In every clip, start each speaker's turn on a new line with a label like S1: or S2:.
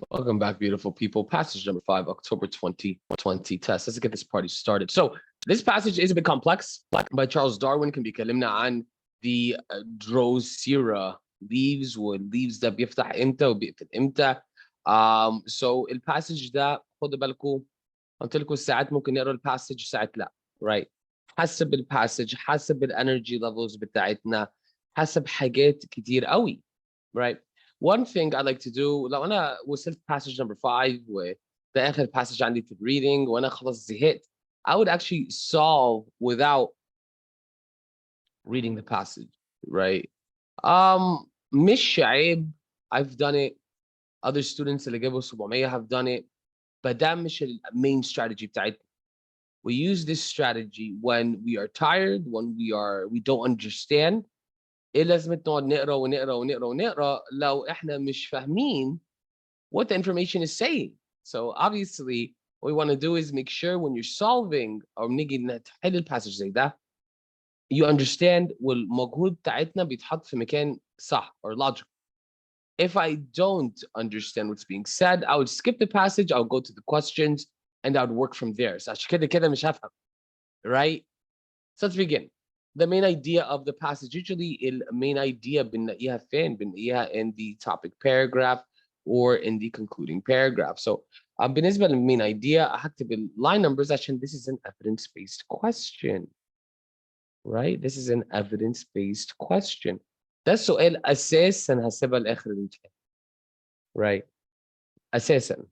S1: Welcome back, beautiful people. Passage number 5, October 2020 test. Let's get this party started. So this passage is a bit complex. By Charles Darwin كان بيكلمنا عن the Drosera leaves والleaves ده بيفتح امتى وبيقفل امتى. So الباسج ده خدوا بالكم، قلت لكم ساعات ممكن نقرا الباسج ساعات لا، right؟ حسب الباسج، حسب الانرجي ليفلز بتاعتنا، حسب حاجات كتير قوي، right? One thing I like to do لو انا وصلت passage number 5 وده اخر passage عندي في reading وانا خلاص زهقت، I would actually solve without reading the passage, right? مش عيب. I've done it. Other students اللي جابوا 700 have done it. But ده مش ال main strategy بتاعتنا. We use this strategy when we are tired, when we don't understand. ايه لازمة نقعد نقرا ونقرا ونقرا ونقرا لو احنا مش فاهمين what the information is saying. So obviously what we want to do is make sure when you're solving or بنيجي نحل الباسج زي ده you understand والمجهود بتاعتنا بيتحط في مكان صح or logical. If I don't understand what's being said, I would skip the passage, I'll go to the questions, and I would work from there. So عشان كده مش هفهم, right? So let's begin. The main idea of the passage, usually the main idea بنلاقيها فين؟ بنلاقيها in the topic paragraph or in the concluding paragraph. So بالنسبة للmain idea هكتب line numbers عشان this is an evidence-based question, right? This is an evidence-based question. ده السؤال أساساً هسيبها لآخر الامتحان, right? أساساً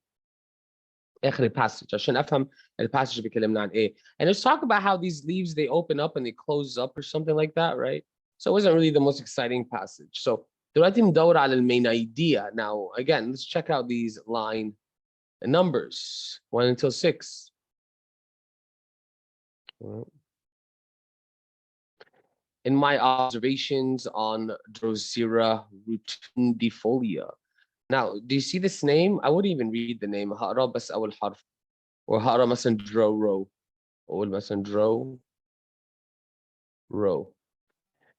S1: آخر الباسج عشان أفهم الباسج بيكلمنا عن إيه. And let's talk about how these leaves, they open up and they close up or something like that, right? So it wasn't really the most exciting passage. So دلوقتي ندور على main idea. Now, again, let's check out these line numbers, 1 until 6. In my observations on Drosera rotundifolia. Now, do you see this name? I wouldn't even read the name. هقرا بس أول حرف. Or هقرا مثلا droro. أقول مثلا row.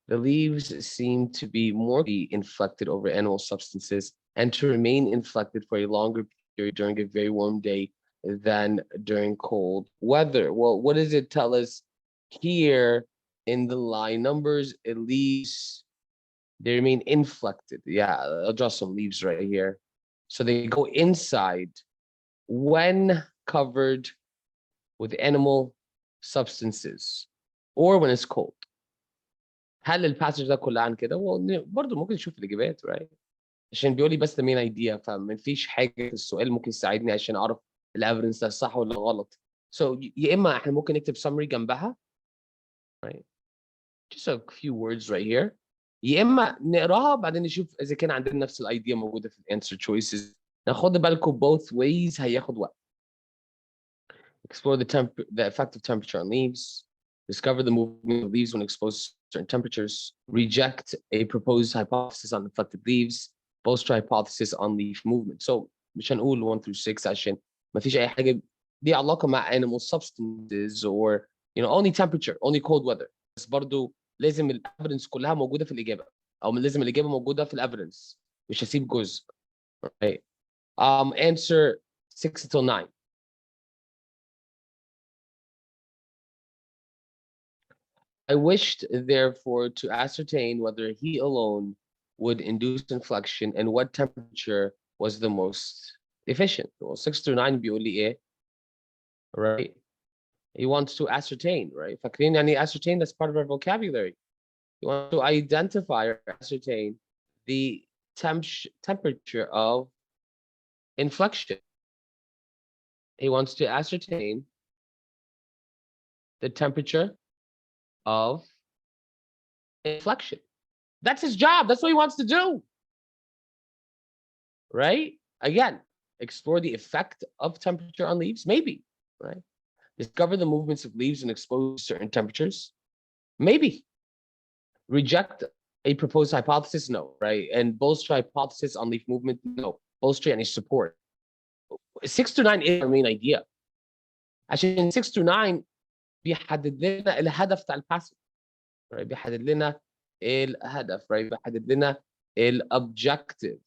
S1: The leaves seem to be more inflected over animal substances and to remain inflected for a longer period during a very warm day than during cold weather. Well, what does it tell us here in the line numbers? It leaves, they remain inflected. Yeah, I'll draw some leaves right here. So they go inside when covered with animal substances or when it's cold. هل الباسج ده كله عن كده؟ برضه ممكن نشوف الاجابات, right? عشان بيقول لي بس the main idea, فما فيش حاجه في السؤال ممكن تساعدني عشان اعرف الافيدنس ده صح ولا غلط. So يا اما احنا ممكن نكتب summary جنبها, right? Just a few words right here. يا اما نقراها بعدين نشوف اذا كان عندنا نفس الايديا موجوده في الانسر choices. ناخد بالكم both ways هياخد وقت. Explore the effect of temperature on leaves. Discover the movement of leaves when exposed to certain temperatures. Reject a proposed hypothesis on inflected leaves. Bolster hypothesis on leaf movement. So مش هنقول 1 through 6 عشان ما فيش أي حاجة دي علاقة مع animal substances or only temperature, only cold weather. بس برضو لازم الإيفيدنس كلها موجودة في الإجابة أو لازم الإجابة موجودة في الإيفيدنس. مش هسيب جزء. Right. Answer 6 until 9. I wished, therefore, to ascertain whether he alone would induce inflection and what temperature was the most efficient. Well, 6 through 9 بيقول لي إيه, right? He wants to ascertain, right? فاكرين يعني ascertain, that's part of our vocabulary. He wants to identify or ascertain the temperature of inflection. He wants to ascertain the temperature of inflection. That's his job. That's what he wants to do. Right? Again, explore the effect of temperature on leaves? Maybe, right? Discover the movements of leaves when exposed to certain temperatures? Maybe. Reject a proposed hypothesis? No, right? And bolster hypothesis on leaf movement? No. Bolster any support. 6 to 9 is our main idea. عشان 6 to 9 بيحدد لنا الهدف بتاع الباسج, right? بيحدد لنا الهدف, right? بيحدد لنا الobjective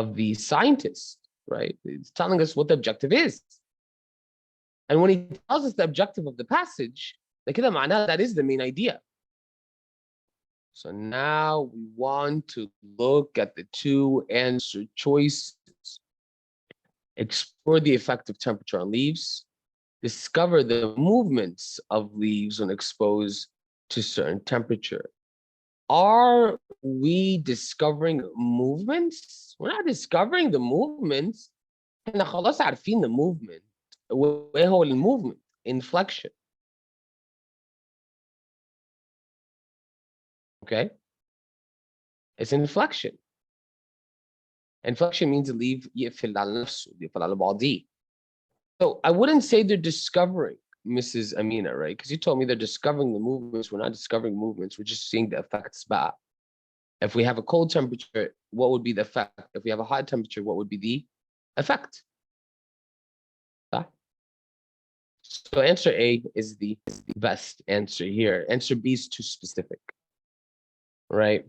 S1: of the scientist, right? It's telling us what the objective is. And when he tells us the objective of the passage, كده معناها that is the main idea. So now we want to look at the two answer choices. Explore the effect of temperature on leaves. Discover the movements of leaves when exposed to certain temperature. Are we discovering movements? We're not discovering the movements. احنا خلاص عارفين the movement. وايه هو movement? Inflection. Okay? It's inflection. Inflection means the leaf يقفل على نفسه, يقفل على بعضيه. So I wouldn't say they're discovering, Mrs. Amina, right? Because you told me they're discovering the movements. We're not discovering movements. We're just seeing the effects back. If we have a cold temperature, what would be the effect? If we have a hot temperature, what would be the effect? So answer A is the best answer here. Answer B is too specific, right?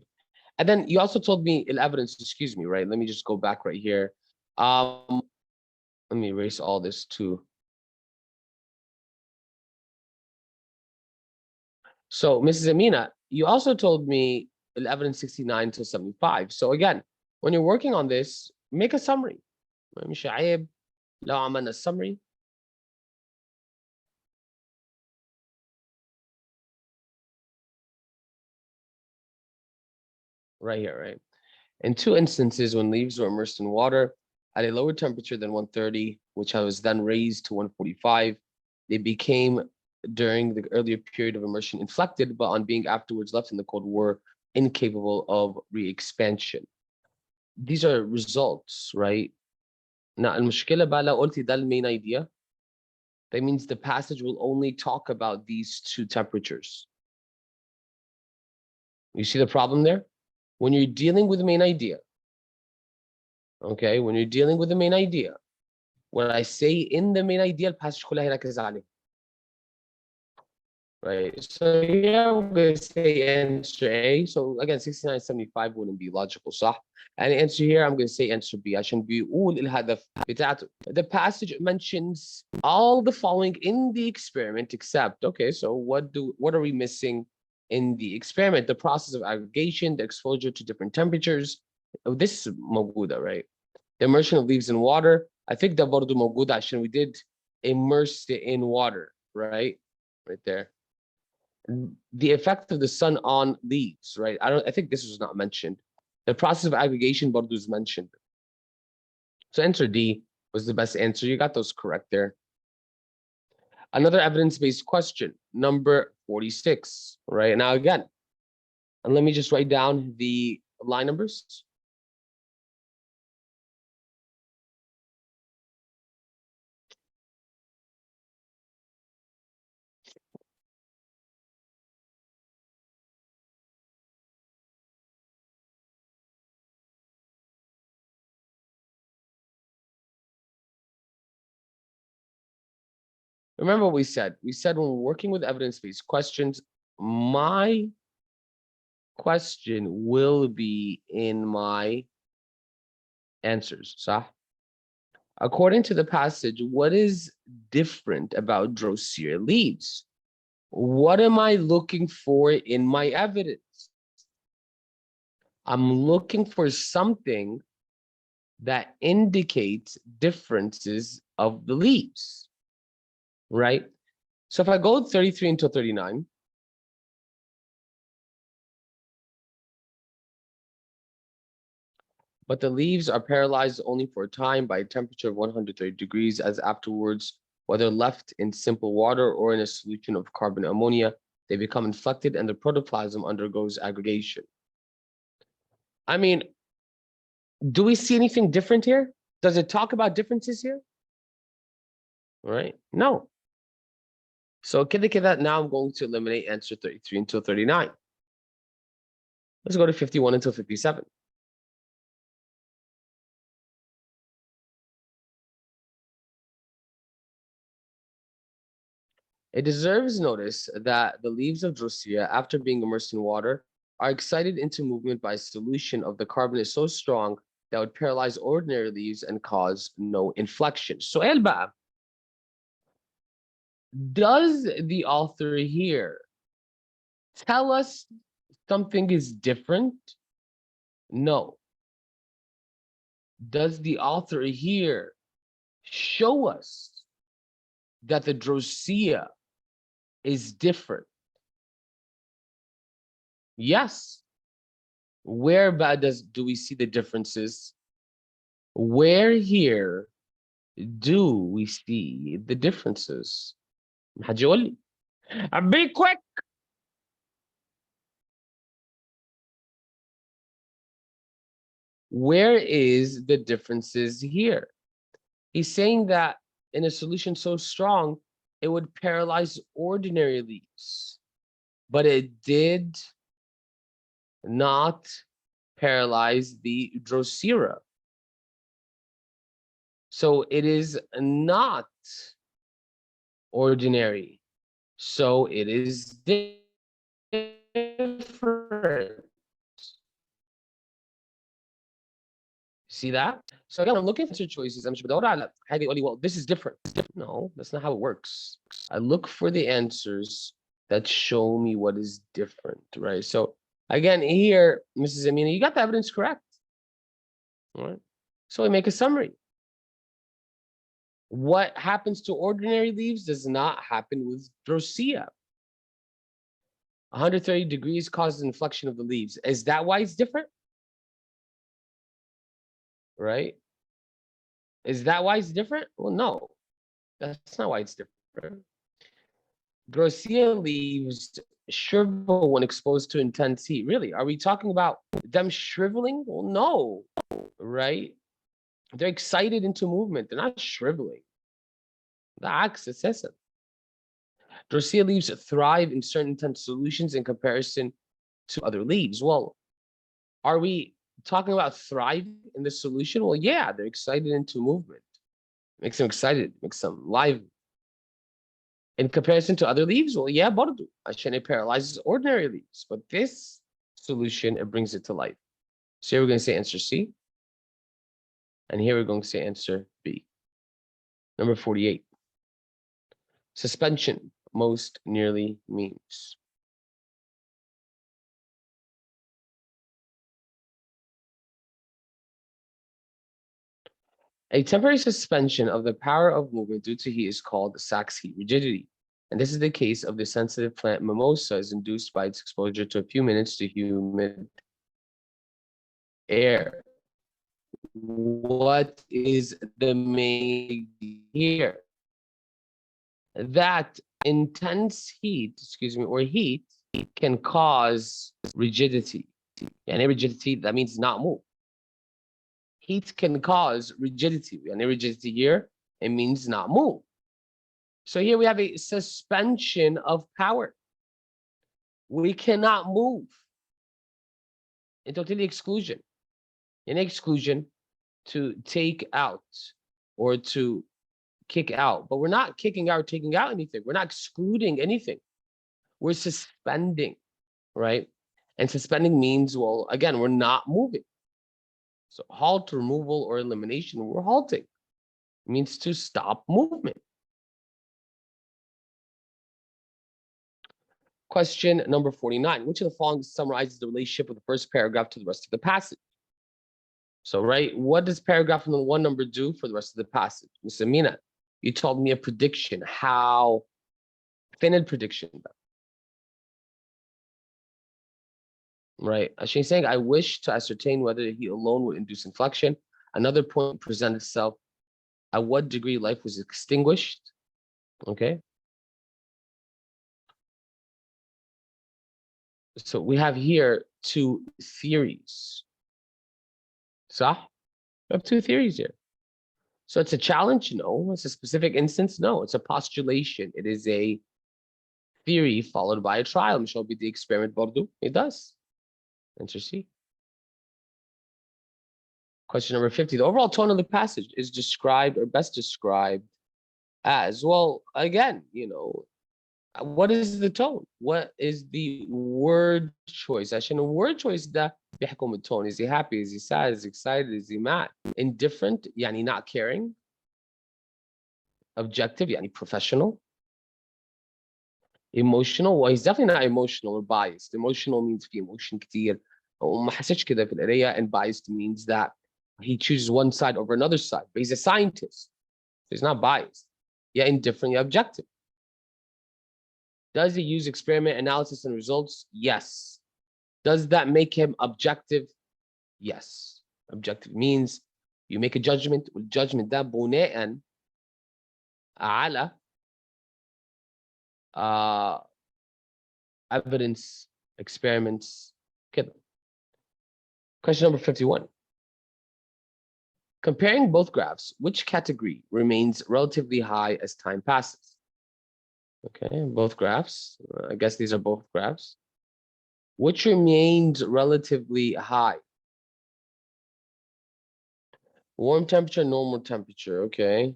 S1: And then you also told me evidence, excuse me, right? Let me just go back right here. Let me erase all this too. So Mrs. Amina, you also told me evidence 69 to 75. So again, when you're working on this, make a summary. مش عيب لو عملنا summary. Right here, right? In two instances, when leaves were immersed in water at a lower temperature than 130, which was then raised to 145, they became, during the earlier period of immersion, inflected, but on being afterwards left in the cold, were incapable of re-expansion. These are results, right? Now, المشكلة بقى لو قلتي ده main idea, that means the passage will only talk about these two temperatures. You see the problem there? When you're dealing with the main idea, okay, when you're dealing with the main idea, what I say in the main idea, الباسج كلها هيركز عليه. Right, so here I'm going to say answer A. So again, 69.75 wouldn't be logical, صح? And answer here, I'm going to say answer B. عشان بيقول الهدف بتاعته. The passage mentions all the following in the experiment, except, okay, so what are we missing in the experiment? The process of aggregation, the exposure to different temperatures. Oh, this is موجودة, right? The immersion of leaves in water. I think that برضه موجودة عشان we did immerse it in water, right? Right there. The effect of the sun on leaves, right? I think this was not mentioned. The process of aggregation برضه is mentioned. So answer D was the best answer. You got those correct there. Another evidence-based question, number 46, right? Now again, and let me just write down the line numbers. Remember what we said? We said when we're working with evidence-based questions, my question will be in my answers. صح? According to the passage, what is different about Drosera leaves? What am I looking for in my evidence? I'm looking for something that indicates differences of the leaves, right? So if I go 33 until 39, but the leaves are paralyzed only for a time by a temperature of 130 degrees, as afterwards, whether left in simple water or in a solution of carbon ammonia, they become inflected and the protoplasm undergoes aggregation. I mean, do we see anything different here? Does it talk about differences here? All right, no. So now I'm going to eliminate answer 33 until 39. Let's go to 51 until 57. It deserves notice that the leaves of Drosera, after being immersed in water, are excited into movement by solution of the carbonate so strong that would paralyze ordinary leaves and cause no inflection. السؤال بقى, does the author here tell us something is different? No. Does the author here show us that the Drosea is different? Yes. Where do we see the differences? Where here do we see the differences? حد يقول لي. Be quick. Where is the differences here? He's saying that in a solution so strong, it would paralyze ordinary leaves, but it did not paralyze the Drosera. So it is not ordinary. So it is different. See that? So again, I'm looking for answer choices. I'm بدور على حاجة يقول لي, well, this is different. No, that's not how it works. I look for the answers that show me what is different, right? So again, here, Mrs. Amina, you got the evidence correct. All right. So we make a summary. What happens to ordinary leaves does not happen with Drosea. 130 degrees causes inflection of the leaves. Is that why it's different? Right? Is that why it's different? Well, no, that's not why it's different. Drosea leaves shrivel when exposed to intense heat. Really? Are we talking about them shriveling? Well, no, right? They're excited into movement. They're not shriveling. بالعكس اساسا. Drosea leaves thrive in certain intense solutions in comparison to other leaves. Well, are we talking about thrive in the solution? Well, yeah, they're excited into movement. Makes them excited, makes them live. In comparison to other leaves, well, yeah, برضو, عشان it paralyzes ordinary leaves. But this solution, it brings it to life. So here we're going to say answer C. And here we're going to say answer B. Number 48. Suspension most nearly means. A temporary suspension of the power of movement due to heat is called Sachs heat rigidity. And this is the case of the sensitive plant mimosa is induced by its exposure to a few minutes to humid air. What is the main here? That intense heat, or heat can cause rigidity. And rigidity, that means not move. Heat can cause rigidity. And rigidity here, it means not move. So here we have a suspension of power. We cannot move. In total exclusion. In exclusion, to take out or to kick out. But we're not kicking out or taking out anything. We're not excluding anything. We're suspending, right? And suspending means, well, again, we're not moving. So halt, removal, or elimination, we're halting. It means to stop movement. Question number 49. Which of the following summarizes the relationship of the first paragraph to the rest of the passage? So, right, what does paragraph number 1 number do for the rest of the passage? Ms. Amina, you told me a prediction. How? Finite prediction. Right. She's saying, I wish to ascertain whether he alone would induce inflection. Another point present itself. At what degree life was extinguished? Okay. So we have here 2 theories. So we have 2 theories here. So it's a challenge? No. It's a specific instance? No. It's a postulation. It is a theory followed by a trial. Shall be the experiment برضو. It does. Answer C. Question number 50. The overall tone of the passage is described or best described as, well, again, what is the tone? What is the word choice? عشان word choice ده بيحكم التون. Is he happy? Is he sad? Is he excited? Is he mad? Indifferent يعني not caring. Objective يعني professional. Emotional, well he's definitely not emotional or biased. Emotional means في emotion كتير وما حسيتش كده في القراية, and biased means that he chooses one side over another side, but he's a scientist, so he's not biased. Yeah, indifferent, yeah, objective. Does he use experiment analysis and results? Yes. Does that make him objective? Yes. Objective means you make a judgment, والjudgment ده بناء على evidence, experiments كده. Question number 51. Comparing both graphs, which category remains relatively high as time passes? Okay, both graphs. I guess these are both graphs. Which remains relatively high? Warm temperature, normal temperature. Okay.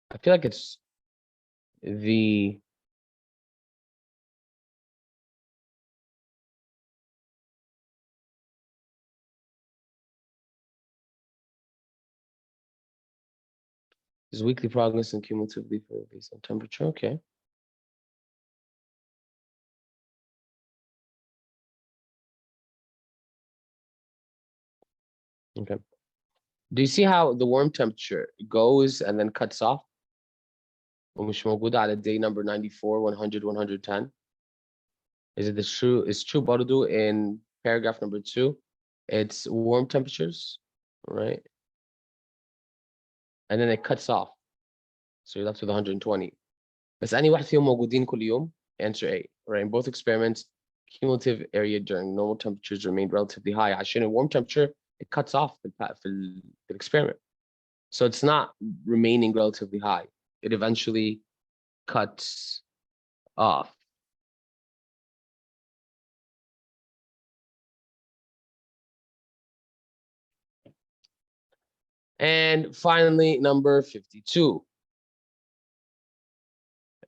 S1: I feel like it's the is weekly progress and cumulatively based on temperature. Okay. Okay. Do you see how the warm temperature goes and then cuts off? ومش موجودة على day number 94, 100, 110. Is it the true? It's true برضو in paragraph number 2. It's warm temperatures, right? And then it cuts off. So you're left with 120. بس أنهي واحد فيهم موجودين كل يوم? Answer A, right? In both experiments, cumulative area during normal temperatures remained relatively high. عشان a warm temperature, it cuts off the experiment. So it's not remaining relatively high. It eventually cuts off. And finally, number 52.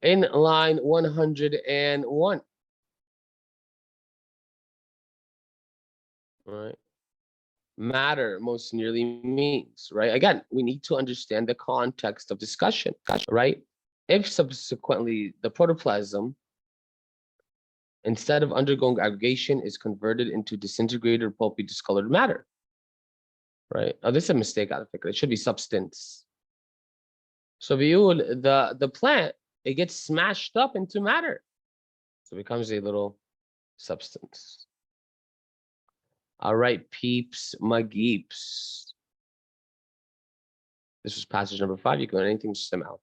S1: In line 101. Right. Matter most nearly means, right? Again, we need to understand the context of discussion, right? If subsequently the protoplasm, instead of undergoing aggregation, is converted into disintegrated pulpy discolored matter, right? Oh, this is a mistake out of it. It should be substance. So the plant, it gets smashed up into matter. So it becomes a little substance. All right, peeps, my geeps. This was passage number 5. You can learn anything, just them out.